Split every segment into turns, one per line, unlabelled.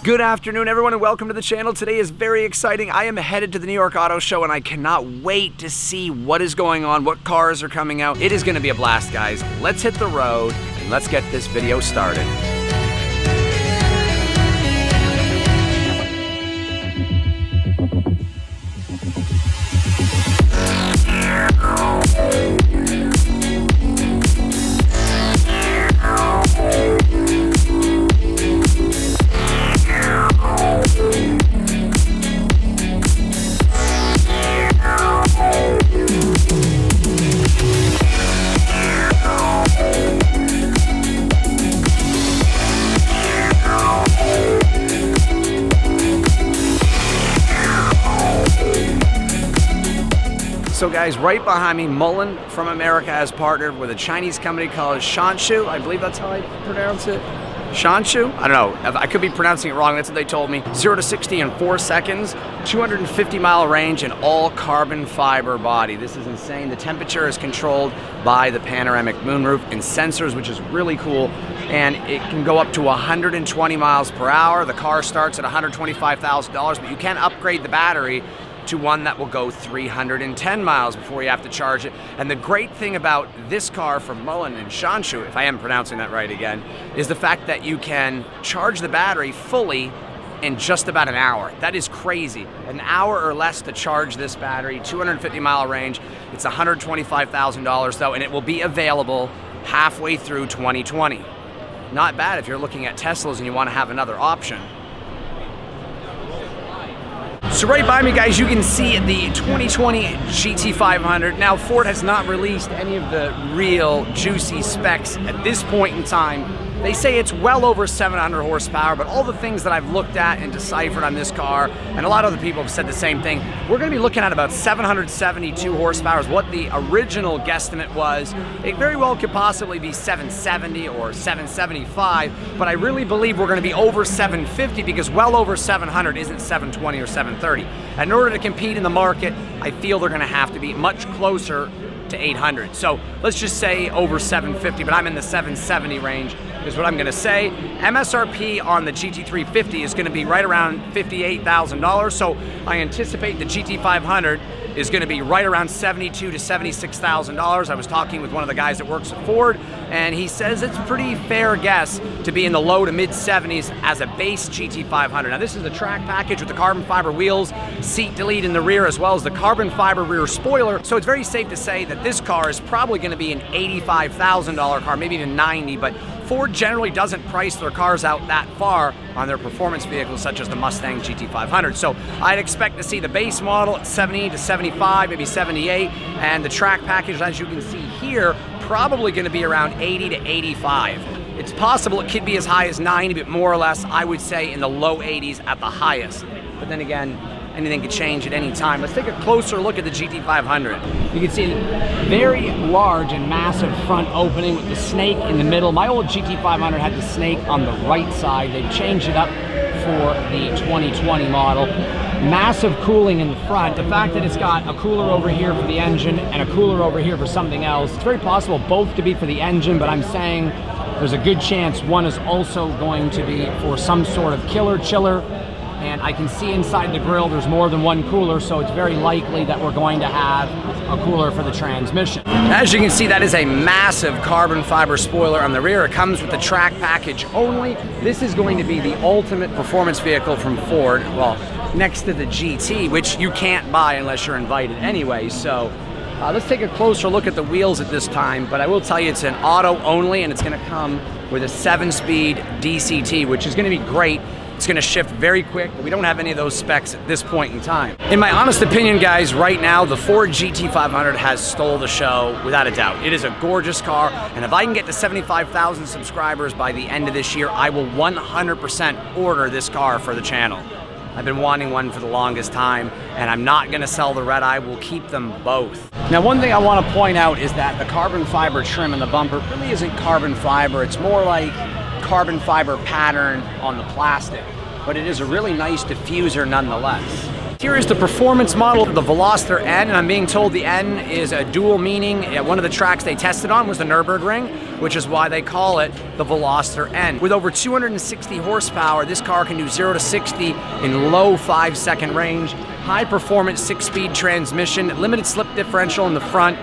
Good afternoon, everyone, and welcome to the channel. Today is very exciting. I am headed to the New York Auto Show, and I cannot wait to see what is going on, what cars are coming out. It is going to be a blast, guys. Let's hit the road, and let's get this video started. So guys, right behind me, Mullen from America has partnered with a Chinese company called Shanshu. I believe that's how I pronounce it. Shanshu? I don't know. I could be pronouncing it wrong. That's what they told me. 0 to 60 in 4 seconds, 250-mile range, and all carbon fiber body. This is insane. The temperature is controlled by the panoramic moonroof and sensors, which is really cool. And it can go up to 120 miles per hour. The car starts at $125,000, but you can upgrade the battery to one that will go 310 miles before you have to charge it. And the great thing about this car from Mullen and Shanshu, if I am pronouncing that right again, is the fact that you can charge the battery fully in just about an hour. That is crazy. An hour or less to charge this battery, 250-mile range. It's $125,000 though, and it will be available halfway through 2020. Not bad if you're looking at Teslas and you want to have another option. So right by me, guys, you can see the 2020 GT500. Now, Ford has not released any of the real juicy specs at this point in time. They say it's well over 700 horsepower, but all the things that I've looked at and deciphered on this car, and a lot of other people have said the same thing, we're going to be looking at about 772 horsepower is what the original guesstimate was. It very well could possibly be 770 or 775, but I really believe we're going to be over 750 because well over 700 isn't 720 or 730. And in order to compete in the market, I feel they're going to have to be much closer to 800. So let's just say over 750, but I'm in the 770 range is what I'm going to say. MSRP on the GT350 is going to be right around $58,000, so I anticipate the GT500 is going to be right around $72,000 to $76,000. I was talking with one of the guys that works at Ford, and he says it's a pretty fair guess to be in the low to mid 70s as a base GT500. Now this is the track package with the carbon fiber wheels, seat delete in the rear, as well as the carbon fiber rear spoiler. So it's very safe to say that this car is probably going to be an $85,000 car, maybe even $90,000, but Ford generally doesn't price their cars out that far on their performance vehicles such as the Mustang GT500. So I'd expect to see the base model at 70 to 75, maybe 78, and the track package, as you can see here, probably going to be around 80 to 85. It's possible it could be as high as 90, but more or less I would say in the low 80s at the highest. But then again, anything could change at any time. Let's take a closer look at the GT500. You can see very large and massive front opening with the snake in the middle. My old GT500 had the snake on the right side. They've changed it up for the 2020 model. Massive cooling in the front. The fact that it's got a cooler over here for the engine and a cooler over here for something else, it's very possible both to be for the engine, but I'm saying there's a good chance one is also going to be for some sort of killer chiller. And I can see inside the grille there's more than one cooler, so it's very likely that we're going to have a cooler for the transmission. As you can see, that is a massive carbon fiber spoiler on the rear. It comes with the track package only. This is going to be the ultimate performance vehicle from Ford, well, next to the GT, which you can't buy unless you're invited anyway. So let's take a closer look at the wheels at this time, but I will tell you it's an auto only, and it's going to come with a 7-speed DCT, which is going to be great. It's going to shift very quick, but we don't have any of those specs at this point in time. In my honest opinion, guys, right now, the Ford GT500 has stole the show without a doubt. It is a gorgeous car, and if I can get to 75,000 subscribers by the end of this year, I will 100% order this car for the channel. I've been wanting one for the longest time, and I'm not going to sell the red. I will keep them both. Now, one thing I want to point out is that the carbon fiber trim in the bumper really isn't carbon fiber. It's more like carbon fiber pattern on the plastic, but it is a really nice diffuser nonetheless. Here is the performance model of the Veloster N, and I'm being told the N is a dual meaning. One of the tracks they tested on was the Nürburgring, which is why they call it the Veloster N. With over 260 horsepower, this car can do 0 to 60 in low 5-second range. High performance 6-speed transmission, limited slip differential in the front.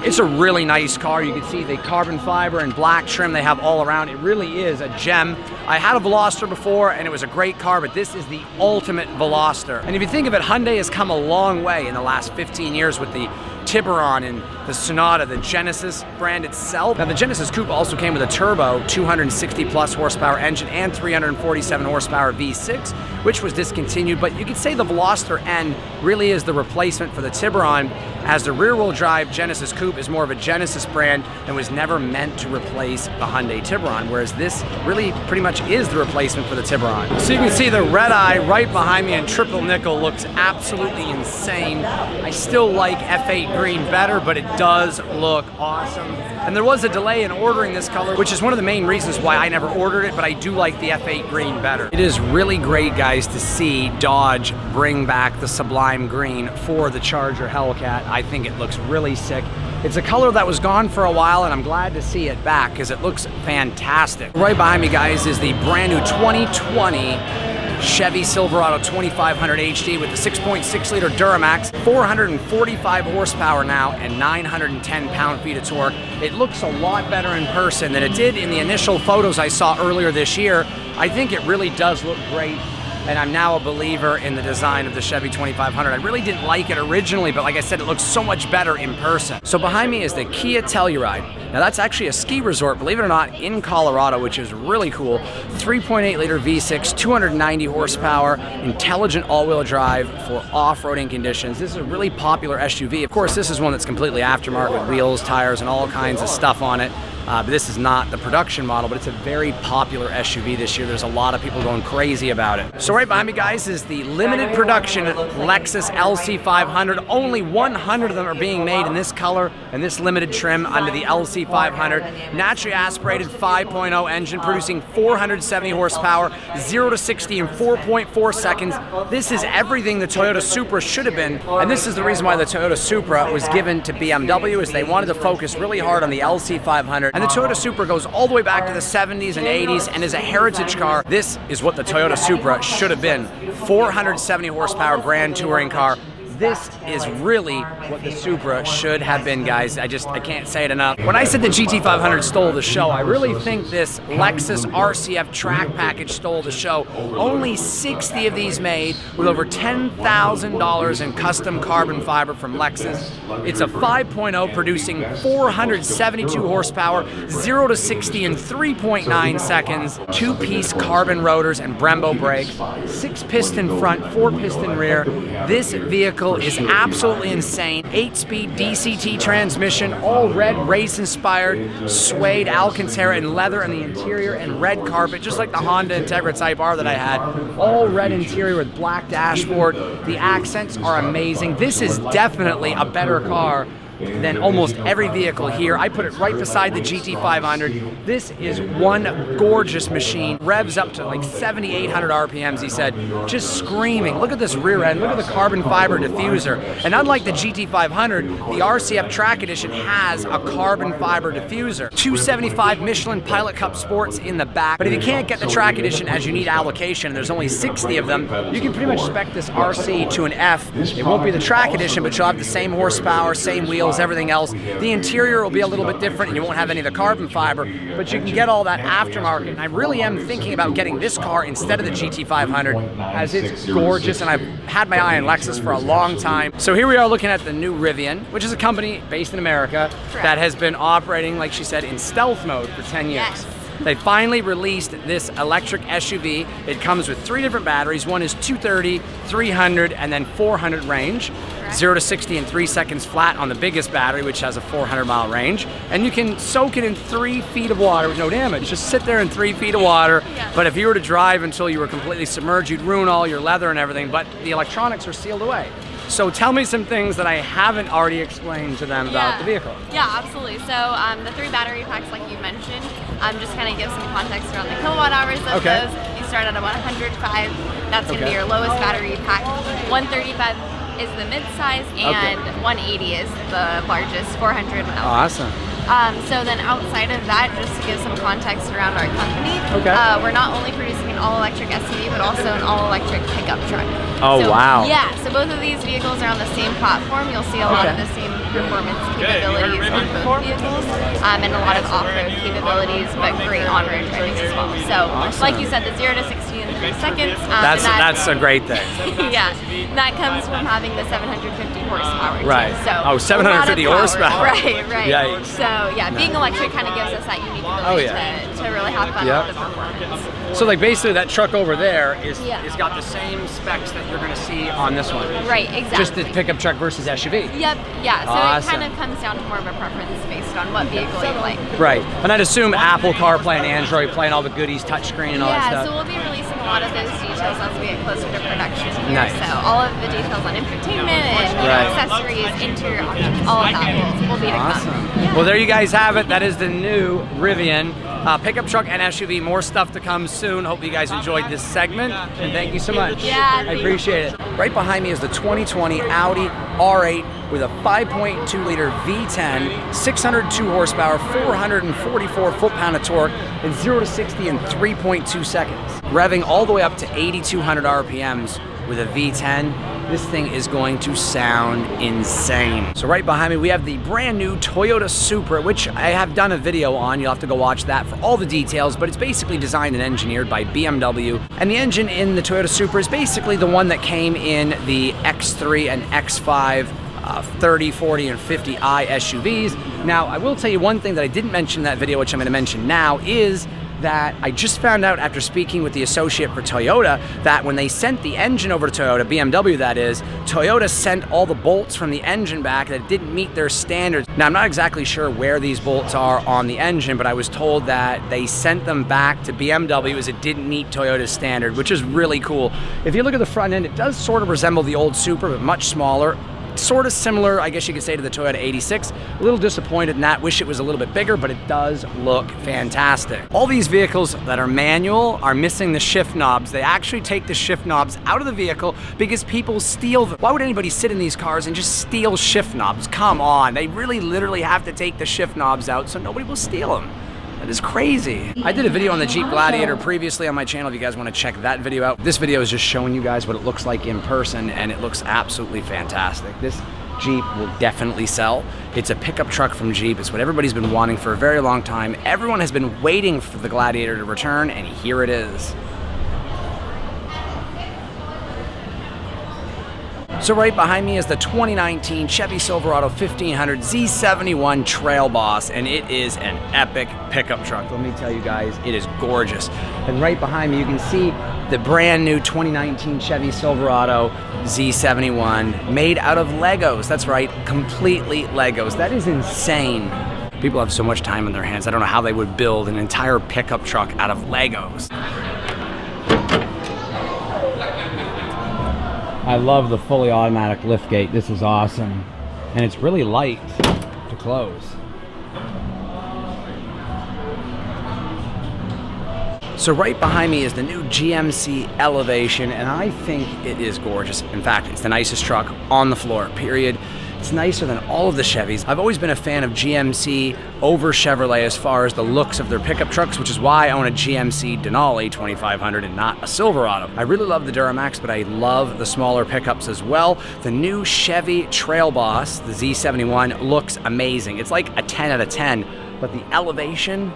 It's a really nice car. You can see the carbon fiber and black trim they have all around. It really is a gem. I had a Veloster before and it was a great car, but this is the ultimate Veloster. And if you think of it, Hyundai has come a long way in the last 15 years with the Tiburon and the Sonata, the Genesis brand itself. Now the Genesis Coupe also came with a turbo 260 plus horsepower engine and 347 horsepower V6, which was discontinued, but you could say the Veloster N really is the replacement for the Tiburon, as the rear-wheel drive Genesis Coupe is more of a Genesis brand and was never meant to replace the Hyundai Tiburon, whereas this really pretty much is the replacement for the Tiburon. So you can see the red eye right behind me in triple nickel looks absolutely insane. I still like F8 green better, but it does look awesome. And there was a delay in ordering this color, which is one of the main reasons why I never ordered it, but I do like the F8 green better. It is really great, guys, to see Dodge bring back the Sublime Green for the Charger Hellcat. I think it looks really sick. It's a color that was gone for a while, and I'm glad to see it back because it looks fantastic. Right behind me, guys, is the brand new 2020 Chevy Silverado 2500 HD with the 6.6 liter Duramax, 445 horsepower now, and 910 pound-feet of torque. It looks a lot better in person than it did in the initial photos I saw earlier this year. I think it really does look great, and I'm now a believer in the design of the Chevy 2500. I really didn't like it originally, but like I said, it looks so much better in person. So behind me is the Kia Telluride. Now that's actually a ski resort, believe it or not, in Colorado, which is really cool. 3.8 liter V6, 290 horsepower, intelligent all-wheel drive for off-roading conditions. This is a really popular SUV. Of course, this is one that's completely aftermarket with wheels, tires, and all kinds of stuff on it. But this is not the production model, but it's a very popular SUV this year. There's a lot of people going crazy about it. So right behind me, guys, is the limited production Lexus LC 500. Only 100 of them are being made in this color and this limited trim under the LC 500. Naturally aspirated 5.0 engine producing 470 horsepower, 0 to 60 in 4.4 seconds. This is everything the Toyota Supra should have been, and this is the reason why the Toyota Supra was given to BMW, is they wanted to focus really hard on the LC 500. And the Toyota Supra goes all the way back to the 70s and 80s and is a heritage car. This is what the Toyota Supra should have been. 470 horsepower Grand Touring car. This is really what the Supra should have been, guys. I can't say it enough. When I said the GT500 stole the show, I really think this Lexus RC F track package stole the show. Only 60 of these made with over $10,000 in custom carbon fiber from Lexus. It's a 5.0 producing 472 horsepower, 0 to 60 in 3.9 seconds, 2-piece carbon rotors and Brembo brakes, 6-piston front, 4-piston rear. This vehicle is absolutely insane. 8-speed DCT transmission, all red race-inspired, suede Alcantara and leather in the interior and red carpet, just like the Honda Integra Type R that I had. All red interior with black dashboard. The accents are amazing. This is definitely a better car than almost every vehicle here. I put it right beside the GT500. This is one gorgeous machine. Revs up to like 7,800 RPMs, he said. Just screaming. Look at this rear end. Look at the carbon fiber diffuser. And unlike the GT500, the RCF Track Edition has a carbon fiber diffuser. 275 Michelin Pilot Cup Sports in the back. But if you can't get the Track Edition as you need allocation, and there's only 60 of them, you can pretty much spec this RC to an F. It won't be the Track Edition, but you'll have the same horsepower, same wheels, everything else. The interior will be a little bit different and you won't have any of the carbon fiber, but you can get all that aftermarket. And I really am thinking about getting this car instead of the GT500, as it's gorgeous and I've had my eye on Lexus for a long time. So here we are looking at the new Rivian, which is a company based in America that has been operating, like she said, in stealth mode for 10 years. Yes. They finally released this electric SUV. It comes with 3 different batteries. One is 230, 300, and then 400 range. 0 to 60 in 3 seconds flat on the biggest battery, which has a 400-mile range. And you can soak it in 3 feet of water with no damage. Just sit there in 3 feet of water. Yeah. But if you were to drive until you were completely submerged, you'd ruin all your leather and everything. But the electronics are sealed away. So tell me some things that I haven't already explained to them about the vehicle.
Yeah, absolutely. So the 3 battery packs, like you mentioned, just kind of give some context around the kilowatt hours of those. You start at a 105. That's going to be your lowest battery pack. 135 is the mid-size, and 180 is the largest, 400 miles.
Awesome.
So then outside of that, just to give some context around our company, we're not only producing an all-electric SUV, but also an all-electric pickup truck.
Oh, wow.
Yeah, so both of these vehicles are on the same platform. You'll see a lot of the same performance capabilities on both vehicles, and a lot of off-road capabilities, but great on-road driving as well. So, like you said, the 0 to 60 in 3 seconds.
That's a great thing.
Yeah, that comes from having the 750 horsepower.
Right.
Too. So
oh, 750 horsepower.
Right, right.
Yikes.
So yeah, being electric kind of gives us that unique ability to really have fun with the performance.
So like basically that truck over there is got the same specs that you're going to see on this one.
Right, exactly.
Just the pickup truck versus SUV.
Yep, yeah. So it kind of comes down to more of a preference based on what vehicle you like.
Right. And I'd assume Apple CarPlay and Android Play and all the goodies, touchscreen and all that stuff.
Yeah, so we'll be releasing a lot of those details as we get closer to production here.
Nice.
So all of the details on infotainment and accessories, interior options, all of that will be to come. Yeah.
Well, there you guys have it. That is the new Rivian pickup truck and SUV. More stuff to come soon. Hope you guys enjoyed this segment, and thank you so much.
Yeah,
I appreciate it. Right behind me is the 2020 Audi R8 with a 5.2-liter V10, 602 horsepower, 444 foot-pound of torque, and 0 to 60 in 3.2 seconds. Revving all the way up to 8,200 RPMs with a V10. This thing is going to sound insane. So right behind me, we have the brand new Toyota Supra, which I have done a video on. You'll have to go watch that for all the details, but it's basically designed and engineered by BMW. And the engine in the Toyota Supra is basically the one that came in the X3 and X5 30, 40, and 50i SUVs. Now, I will tell you one thing that I didn't mention in that video, which I'm going to mention now, is that I just found out after speaking with the associate for Toyota that when they sent the engine over to Toyota, BMW that is, Toyota sent all the bolts from the engine back that didn't meet their standards. Now, I'm not exactly sure where these bolts are on the engine, but I was told that they sent them back to BMW as it didn't meet Toyota's standard, which is really cool. If you look at the front end, it does sort of resemble the old Supra, but much smaller. Sort of similar, I guess you could say, to the Toyota 86. A little disappointed in that, wish it was a little bit bigger, but it does look fantastic. All these vehicles that are manual are missing the shift knobs. They actually take the shift knobs out of the vehicle because people steal them. Why would anybody sit in these cars and just steal shift knobs? Come on, they really literally have to take the shift knobs out so nobody will steal them. That is crazy. I did a video on the Jeep Gladiator previously on my channel if you guys want to check that video out. This video is just showing you guys what it looks like in person, and it looks absolutely fantastic. This Jeep will definitely sell. It's a pickup truck from Jeep. It's what everybody's been wanting for a very long time. Everyone has been waiting for the Gladiator to return, and here it is. So right behind me is the 2019 Chevy Silverado 1500 Z71 Trail Boss, and it is an epic pickup truck. Let me tell you guys, it is gorgeous. And right behind me, you can see the brand new 2019 Chevy Silverado Z71 made out of Legos. That's right, completely Legos. That is insane. People have so much time on their hands. I don't know how they would build an entire pickup truck out of Legos. I love the fully automatic liftgate. This is awesome. And it's really light to close. So right behind me is the new GMC Elevation, and I think it is gorgeous. In fact, it's the nicest truck on the floor, period. It's nicer than all of the Chevys. I've always been a fan of GMC over Chevrolet as far as the looks of their pickup trucks, which is why I own a GMC Denali 2500 and not a Silverado. I really love the Duramax, but I love the smaller pickups as well. The new Chevy Trail Boss, the Z71, looks amazing. It's like a 10 out of 10, but the Elevation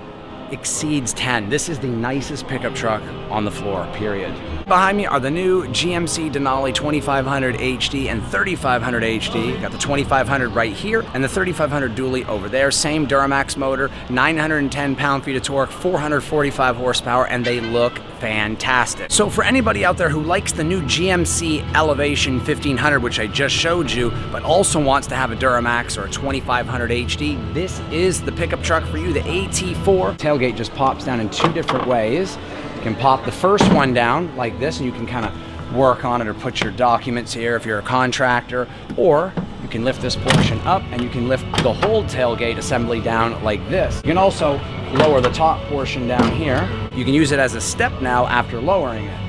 exceeds 10. This is the nicest pickup truck on the floor, period. Behind me are the new GMC Denali 2500 HD and 3500 HD. Got the 2500 right here and the 3500 dually over there. Same Duramax motor, 910 pound-feet of torque, 445 horsepower, and they look fantastic. So for anybody out there who likes the new GMC Elevation 1500, which I just showed you, but also wants to have a Duramax or a 2500 HD, this is the pickup truck for you, the AT4. Tailgate just pops down in two different ways. You can pop the first one down like this, and you can kind of work on it or put your documents here if you're a contractor, or you can lift this portion up, and you can lift the whole tailgate assembly down like this. You can also lower the top portion down here. You can use it as a step now after lowering it.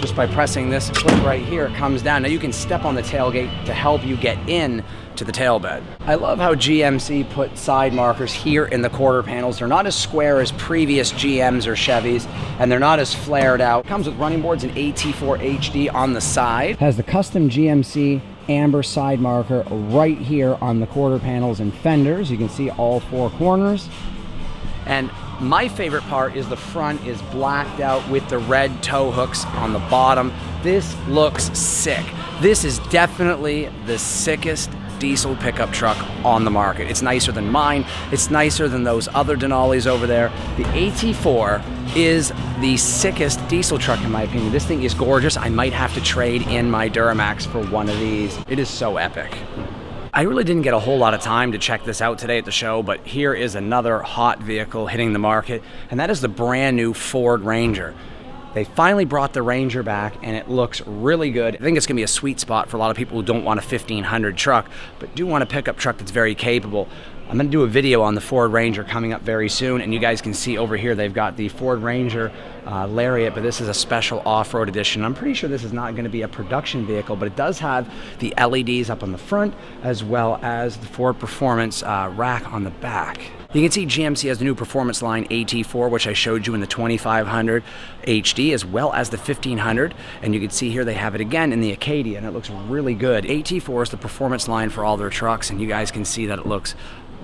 Just by pressing this clip right here, it comes down. Now you can step on the tailgate to help you get in to the tailbed. I love how GMC put side markers here in the quarter panels. They're not as square as previous GMs or Chevys, and they're not as flared out. Comes with running boards and AT4 HD on the side. Has the custom GMC amber side marker right here on the quarter panels and fenders. You can see all four corners. And my favorite part is the front is blacked out with the red tow hooks on the bottom. This looks sick. This is definitely the sickest diesel pickup truck on the market. It's nicer than mine. It's nicer than those other Denalis over there. The AT4 is the sickest diesel truck in my opinion. This thing is gorgeous. I might have to trade in my Duramax for one of these. It is so epic. I really didn't get a whole lot of time to check this out today at the show, but here is another hot vehicle hitting the market, and that is the brand new Ford Ranger. They finally brought the Ranger back, and it looks really good. I think it's gonna be a sweet spot for a lot of people who don't want a 1500 truck, but do want a pickup truck that's very capable. I'm gonna do a video on the Ford Ranger coming up very soon, and you guys can see over here they've got the Ford Ranger Lariat, but this is a special off-road edition. I'm pretty sure this is not gonna be a production vehicle, but it does have the LEDs up on the front, as well as the Ford Performance rack on the back. You can see GMC has the new performance line AT4, which I showed you in the 2500 HD, as well as the 1500. And you can see here they have it again in the Acadia, and it looks really good. AT4 is the performance line for all their trucks, and you guys can see that it looks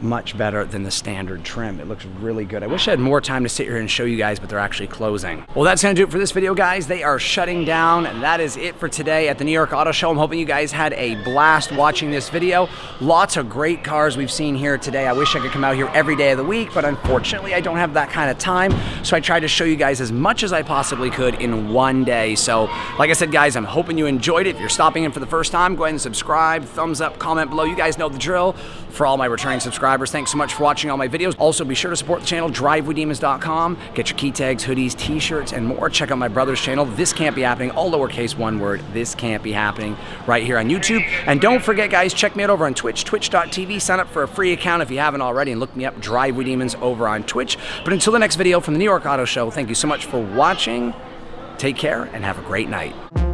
much better than the standard trim. It looks really good. I wish I had more time to sit here and show you guys, but they're actually closing. Well, that's gonna do it for this video, guys. They are shutting down, and that is it for today at the New York Auto Show. I'm hoping you guys had a blast watching this video. Lots of great cars we've seen here today. I wish I could come out here every day of the week, but unfortunately I don't have that kind of time, so I tried to show you guys as much as I possibly could in one day. So like I said, guys, I'm hoping you enjoyed it. If you're stopping in for the first time, go ahead and subscribe, thumbs up, comment below. You guys know the drill. For all my returning subscribers, thanks so much for watching all my videos. Also, be sure to support the channel, drivewithdemons.com. Get your key tags, hoodies, t-shirts, and more. Check out my brother's channel, This Can't Be Happening, all lowercase, one word, This Can't Be Happening, right here on YouTube. And don't forget, guys, check me out over on Twitch, twitch.tv. Sign up for a free account if you haven't already, and look me up, Drive with Demons, over on Twitch. But until the next video from the New York Auto Show, thank you so much for watching. Take care, and have a great night.